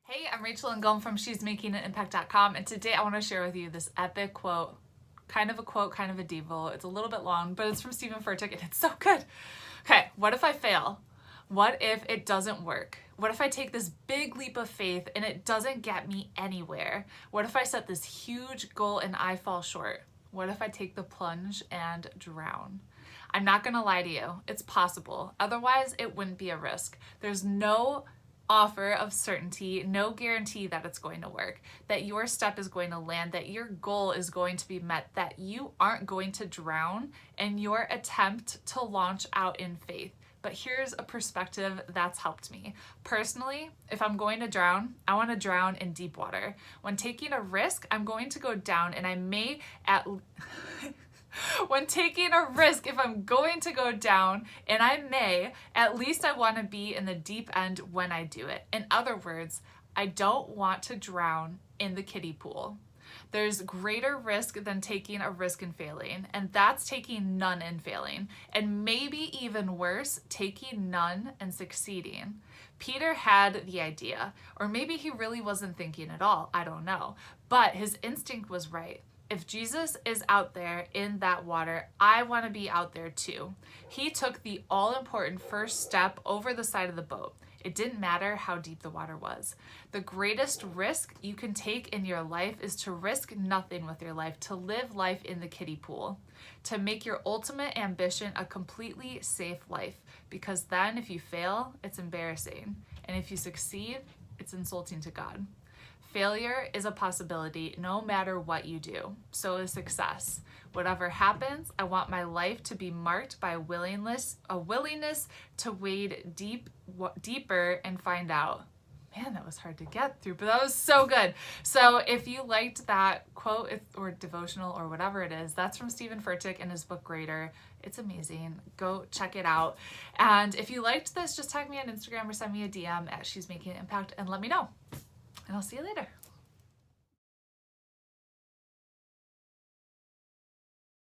Hey, I'm Rachel and Ngom from she'smakinganimpact.com, and today I want to share with you this epic quote, kind of a devo. It's a little bit long, but it's from Stephen Furtick and it's so good. Okay, what if I fail? What if it doesn't work? What if I take this big leap of faith and it doesn't get me anywhere? What if I set this huge goal and I fall short? What if I take the plunge and drown? I'm not gonna lie to you, it's possible. Otherwise, it wouldn't be a risk. There's no offer of certainty, no guarantee that it's going to work, that your step is going to land, that your goal is going to be met, that you aren't going to drown in your attempt to launch out in faith. But here's a perspective that's helped me. Personally, if I'm going to drown, I want to drown in deep water. When taking a risk, I'm going to go down and I may when taking a risk, if I'm going to go down, and I may, at least I want to be in the deep end when I do it. In other words, I don't want to drown in the kiddie pool. There's greater risk than taking a risk and failing, and that's taking none and failing, and maybe even worse, taking none and succeeding. Peter had the idea, or maybe he really wasn't thinking at all, I don't know, but his instinct was right. If Jesus is out there in that water, I want to be out there too. He took the all-important first step over the side of the boat. It didn't matter how deep the water was. The greatest risk you can take in your life is to risk nothing with your life, to live life in the kiddie pool, to make your ultimate ambition a completely safe life. Because then if you fail, it's embarrassing. And if you succeed, it's insulting to God. Failure is a possibility no matter what you do. So is success. Whatever happens, I want my life to be marked by a willingness to wade deeper and find out. Man, that was hard to get through, but that was so good. So if you liked that quote or devotional or whatever it is, that's from Stephen Furtick in his book Greater. It's amazing. Go check it out. And if you liked this, just tag me on Instagram or send me a DM at She's Making an Impact and let me know. And I'll see you later.